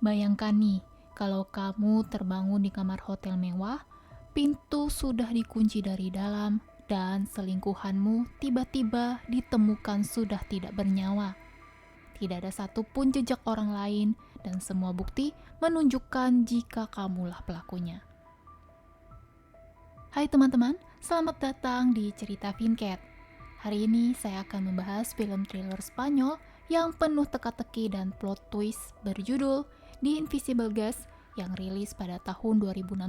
Bayangkan nih, kalau kamu terbangun di kamar hotel mewah, pintu sudah dikunci dari dalam, dan selingkuhanmu tiba-tiba ditemukan sudah tidak bernyawa. Tidak ada satupun jejak orang lain, dan semua bukti menunjukkan jika kamulah pelakunya. Hai teman-teman, selamat datang di Cerita Vincat. Hari ini saya akan membahas film thriller Spanyol yang penuh teka-teki dan plot twist berjudul The Invisible Guest yang rilis pada tahun 2016.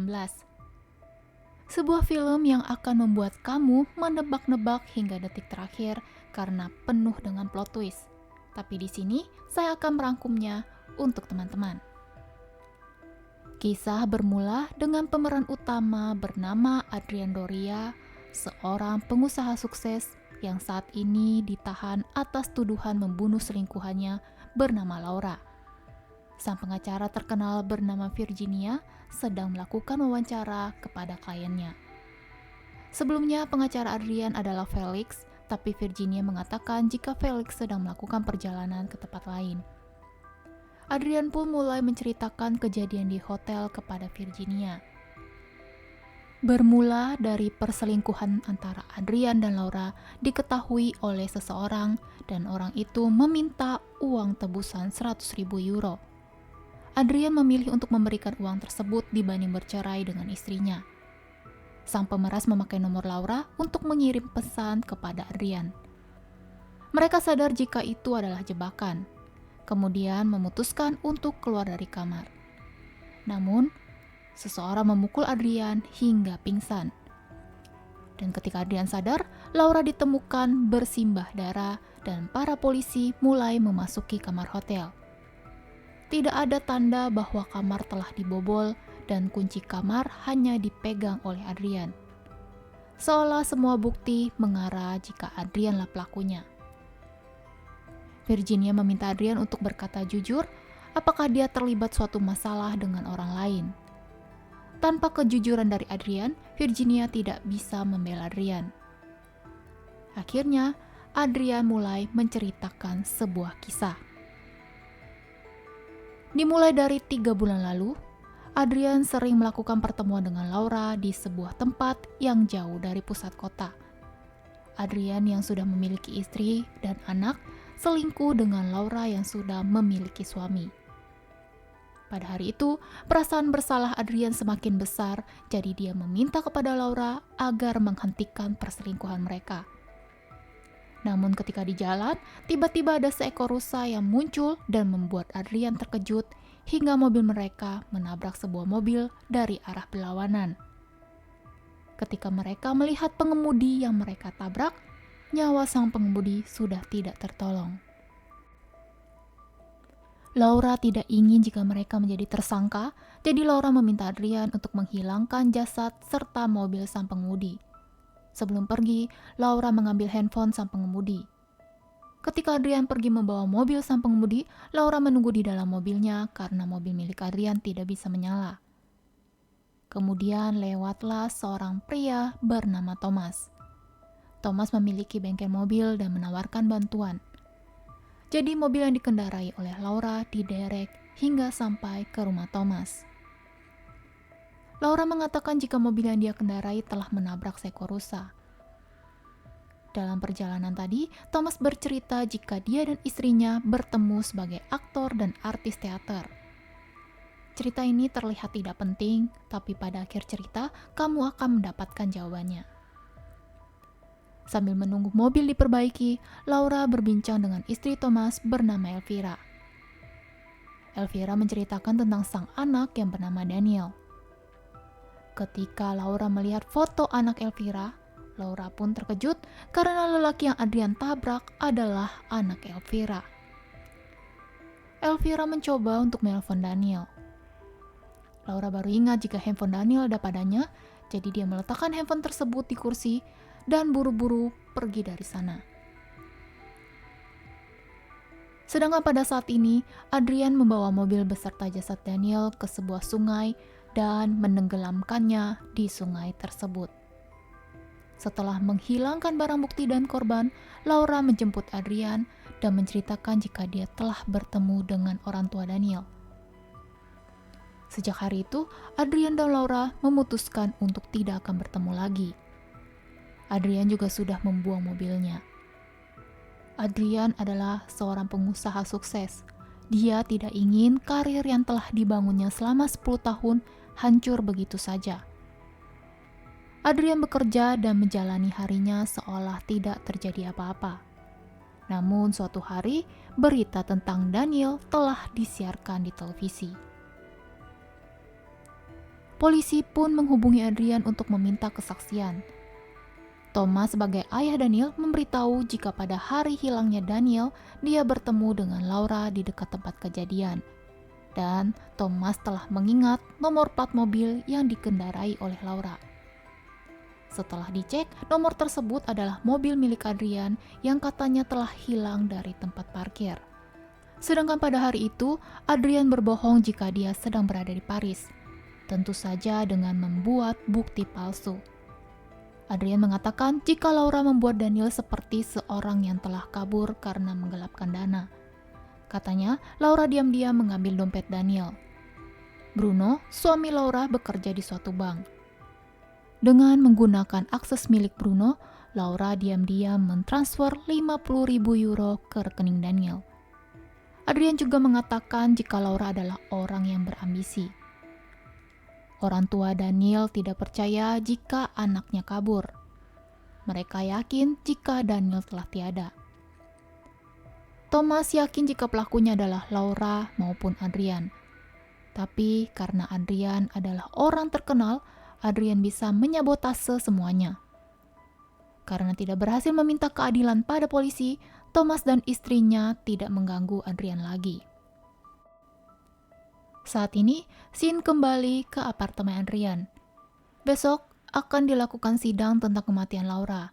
Sebuah film yang akan membuat kamu menebak-nebak hingga detik terakhir karena penuh dengan plot twist. Tapi di sini saya akan merangkumnya untuk teman-teman. Kisah bermula dengan pemeran utama bernama Adrian Doria, seorang pengusaha sukses yang saat ini ditahan atas tuduhan membunuh selingkuhannya bernama Laura. Sang pengacara terkenal bernama Virginia sedang melakukan wawancara kepada kliennya. Sebelumnya pengacara Adrian adalah Felix, tapi Virginia mengatakan jika Felix sedang melakukan perjalanan ke tempat lain. Adrian pun mulai menceritakan kejadian di hotel kepada Virginia. Bermula dari perselingkuhan antara Adrian dan Laura diketahui oleh seseorang dan orang itu meminta uang tebusan 100.000 euro. Adrian memilih untuk memberikan uang tersebut dibanding bercerai dengan istrinya. Sang pemeras memakai nomor Laura untuk mengirim pesan kepada Adrian. Mereka sadar jika itu adalah jebakan, kemudian memutuskan untuk keluar dari kamar. Namun, seseorang memukul Adrian hingga pingsan. Dan ketika Adrian sadar, Laura ditemukan bersimbah darah dan para polisi mulai memasuki kamar hotel. Tidak ada tanda bahwa kamar telah dibobol dan kunci kamar hanya dipegang oleh Adrian. Seolah semua bukti mengarah jika Adrianlah pelakunya. Virginia meminta Adrian untuk berkata jujur apakah dia terlibat suatu masalah dengan orang lain. Tanpa kejujuran dari Adrian, Virginia tidak bisa membela Adrian. Akhirnya, Adrian mulai menceritakan sebuah kisah. Dimulai dari 3 bulan lalu, Adrian sering melakukan pertemuan dengan Laura di sebuah tempat yang jauh dari pusat kota. Adrian yang sudah memiliki istri dan anak selingkuh dengan Laura yang sudah memiliki suami. Pada hari itu, perasaan bersalah Adrian semakin besar, jadi dia meminta kepada Laura agar menghentikan perselingkuhan mereka. Namun ketika di jalan, tiba-tiba ada seekor rusa yang muncul dan membuat Adrian terkejut hingga mobil mereka menabrak sebuah mobil dari arah berlawanan. Ketika mereka melihat pengemudi yang mereka tabrak, nyawa sang pengemudi sudah tidak tertolong. Laura tidak ingin jika mereka menjadi tersangka, jadi Laura meminta Adrian untuk menghilangkan jasad serta mobil sang pengemudi. Sebelum pergi, Laura mengambil handphone sang pengemudi. Ketika Adrian pergi membawa mobil sang pengemudi, Laura menunggu di dalam mobilnya karena mobil milik Adrian tidak bisa menyala. Kemudian lewatlah seorang pria bernama Thomas. Thomas memiliki bengkel mobil dan menawarkan bantuan. Jadi mobil yang dikendarai oleh Laura diderek hingga sampai ke rumah Thomas. Laura mengatakan jika mobil yang dia kendarai telah menabrak seekor rusa. Dalam perjalanan tadi, Thomas bercerita jika dia dan istrinya bertemu sebagai aktor dan artis teater. Cerita ini terlihat tidak penting, tapi pada akhir cerita, kamu akan mendapatkan jawabannya. Sambil menunggu mobil diperbaiki, Laura berbincang dengan istri Thomas bernama Elvira. Elvira menceritakan tentang sang anak yang bernama Daniel. Ketika Laura melihat foto anak Elvira, Laura pun terkejut karena lelaki yang Adrian tabrak adalah anak Elvira. Elvira mencoba untuk menelpon Daniel. Laura baru ingat jika handphone Daniel ada padanya, jadi dia meletakkan handphone tersebut di kursi dan buru-buru pergi dari sana. Sedangkan pada saat ini, Adrian membawa mobil beserta jasad Daniel ke sebuah sungai dan menenggelamkannya di sungai tersebut. Setelah menghilangkan barang bukti dan korban, Laura menjemput Adrian dan menceritakan jika dia telah bertemu dengan orang tua Daniel. Sejak hari itu, Adrian dan Laura memutuskan untuk tidak akan bertemu lagi. Adrian juga sudah membuang mobilnya. Adrian adalah seorang pengusaha sukses. Dia tidak ingin karir yang telah dibangunnya selama 10 tahun hancur begitu saja. Adrian bekerja dan menjalani harinya seolah tidak terjadi apa-apa. Namun suatu hari, berita tentang Daniel telah disiarkan di televisi. Polisi pun menghubungi Adrian untuk meminta kesaksian. Thomas sebagai ayah Daniel memberitahu jika pada hari hilangnya Daniel, dia bertemu dengan Laura di dekat tempat kejadian. Dan Thomas telah mengingat nomor plat mobil yang dikendarai oleh Laura. Setelah dicek, nomor tersebut adalah mobil milik Adrian yang katanya telah hilang dari tempat parkir. Sedangkan pada hari itu, Adrian berbohong jika dia sedang berada di Paris. Tentu saja dengan membuat bukti palsu. Adrian mengatakan jika Laura membuat Daniel seperti seorang yang telah kabur karena menggelapkan dana. Katanya, Laura diam-diam mengambil dompet Daniel. Bruno, suami Laura, bekerja di suatu bank. Dengan menggunakan akses milik Bruno, Laura diam-diam mentransfer 50.000 euro ke rekening Daniel. Adrian juga mengatakan jika Laura adalah orang yang berambisi. Orang tua Daniel tidak percaya jika anaknya kabur. Mereka yakin jika Daniel telah tiada. Thomas yakin jika pelakunya adalah Laura maupun Adrian. Tapi karena Adrian adalah orang terkenal, Adrian bisa menyabotase semuanya. Karena tidak berhasil meminta keadilan pada polisi, Thomas dan istrinya tidak mengganggu Adrian lagi. Saat ini, Sin kembali ke apartemen Adrian. Besok akan dilakukan sidang tentang kematian Laura.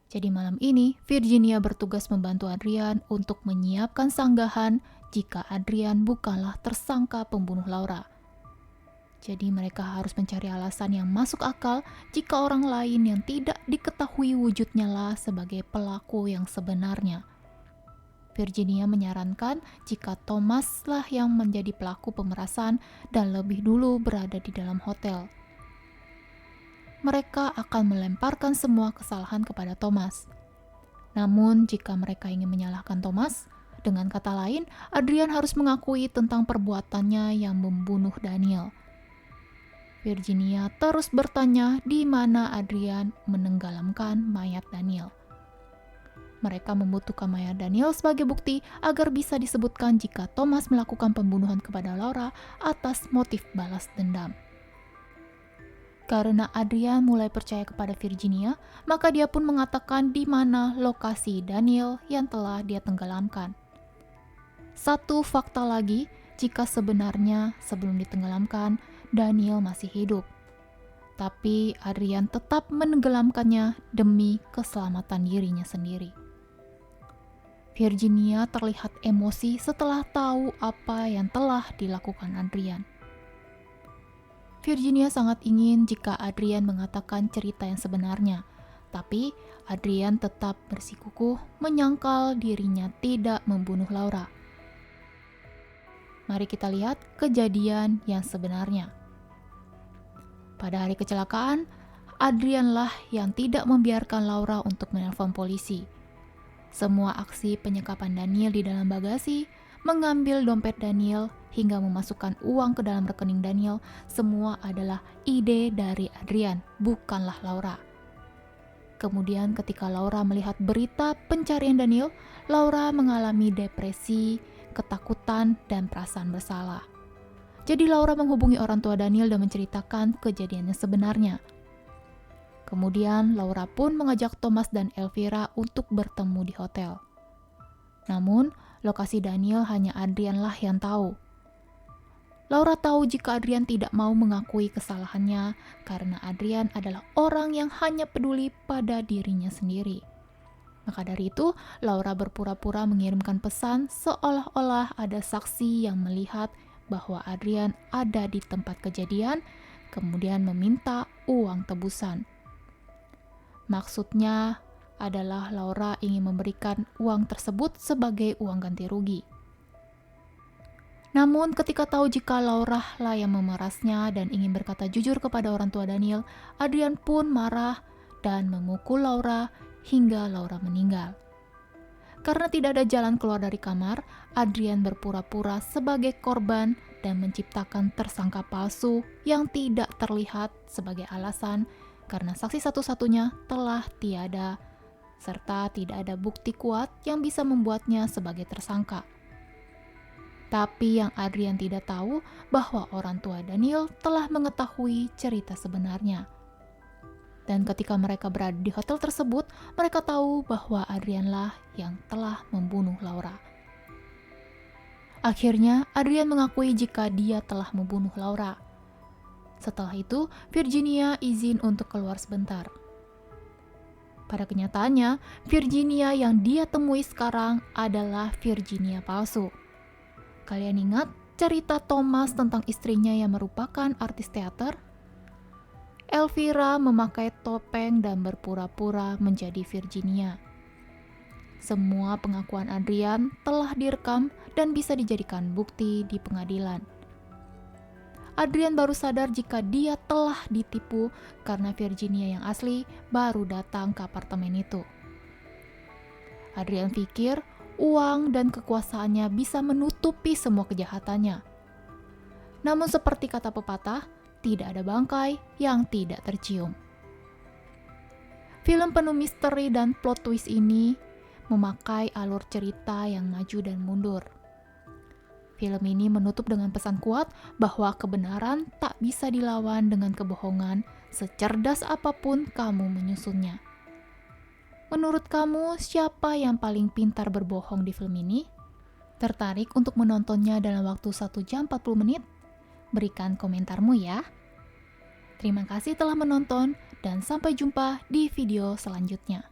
Jadi malam ini, Virginia bertugas membantu Adrian untuk menyiapkan sanggahan jika Adrian bukanlah tersangka pembunuh Laura. Jadi mereka harus mencari alasan yang masuk akal jika orang lain yang tidak diketahui wujudnya lah sebagai pelaku yang sebenarnya. Virginia menyarankan jika Thomas lah yang menjadi pelaku pemerasan dan lebih dulu berada di dalam hotel. Mereka akan melemparkan semua kesalahan kepada Thomas. Namun jika mereka ingin menyalahkan Thomas, dengan kata lain, Adrian harus mengakui tentang perbuatannya yang membunuh Daniel. Virginia terus bertanya di mana Adrian menenggelamkan mayat Daniel. Mereka membutuhkan mayat Daniel sebagai bukti agar bisa disebutkan jika Thomas melakukan pembunuhan kepada Laura atas motif balas dendam. Karena Adrian mulai percaya kepada Virginia, maka dia pun mengatakan di mana lokasi Daniel yang telah dia tenggelamkan. Satu fakta lagi, jika sebenarnya sebelum ditenggelamkan, Daniel masih hidup. Tapi Adrian tetap menenggelamkannya demi keselamatan dirinya sendiri. Virginia terlihat emosi setelah tahu apa yang telah dilakukan Adrian. Virginia sangat ingin jika Adrian mengatakan cerita yang sebenarnya, tapi Adrian tetap bersikukuh menyangkal dirinya tidak membunuh Laura. Mari kita lihat kejadian yang sebenarnya. Pada hari kecelakaan, Adrian lah yang tidak membiarkan Laura untuk menelpon polisi. Semua aksi penyekapan Daniel di dalam bagasi, mengambil dompet Daniel, hingga memasukkan uang ke dalam rekening Daniel, semua adalah ide dari Adrian, bukanlah Laura. Kemudian ketika Laura melihat berita pencarian Daniel, Laura mengalami depresi, ketakutan, dan perasaan bersalah. Jadi Laura menghubungi orang tua Daniel dan menceritakan kejadiannya sebenarnya. Kemudian Laura pun mengajak Thomas dan Elvira untuk bertemu di hotel. Namun, lokasi Daniel hanya Adrian lah yang tahu. Laura tahu jika Adrian tidak mau mengakui kesalahannya karena Adrian adalah orang yang hanya peduli pada dirinya sendiri. Maka dari itu, Laura berpura-pura mengirimkan pesan seolah-olah ada saksi yang melihat bahwa Adrian ada di tempat kejadian, kemudian meminta uang tebusan. Maksudnya adalah Laura ingin memberikan uang tersebut sebagai uang ganti rugi. Namun ketika tahu jika Laura lah yang memerasnya dan ingin berkata jujur kepada orang tua Daniel, Adrian pun marah dan memukul Laura hingga Laura meninggal. Karena tidak ada jalan keluar dari kamar, Adrian berpura-pura sebagai korban dan menciptakan tersangka palsu yang tidak terlihat sebagai alasan karena saksi satu-satunya telah tiada serta tidak ada bukti kuat yang bisa membuatnya sebagai tersangka. Tapi yang Adrian tidak tahu bahwa orang tua Daniel telah mengetahui cerita sebenarnya. Dan ketika mereka berada di hotel tersebut, mereka tahu bahwa Adrian lah yang telah membunuh Laura. Akhirnya, Adrian mengakui jika dia telah membunuh Laura. Setelah itu, Virginia izin untuk keluar sebentar. Pada kenyataannya, Virginia yang dia temui sekarang adalah Virginia palsu. Kalian ingat cerita Thomas tentang istrinya yang merupakan artis teater? Elvira memakai topeng dan berpura-pura menjadi Virginia. Semua pengakuan Adrian telah direkam dan bisa dijadikan bukti di pengadilan. Adrian baru sadar jika dia telah ditipu karena Virginia yang asli baru datang ke apartemen itu. Adrian pikir uang dan kekuasaannya bisa menutupi semua kejahatannya. Namun seperti kata pepatah, tidak ada bangkai yang tidak tercium. Film penuh misteri dan plot twist ini memakai alur cerita yang maju dan mundur. Film ini menutup dengan pesan kuat bahwa kebenaran tak bisa dilawan dengan kebohongan, secerdas apapun kamu menyusunnya. Menurut kamu, siapa yang paling pintar berbohong di film ini? Tertarik untuk menontonnya dalam waktu 1 jam 40 menit? Berikan komentarmu ya. Terima kasih telah menonton dan sampai jumpa di video selanjutnya.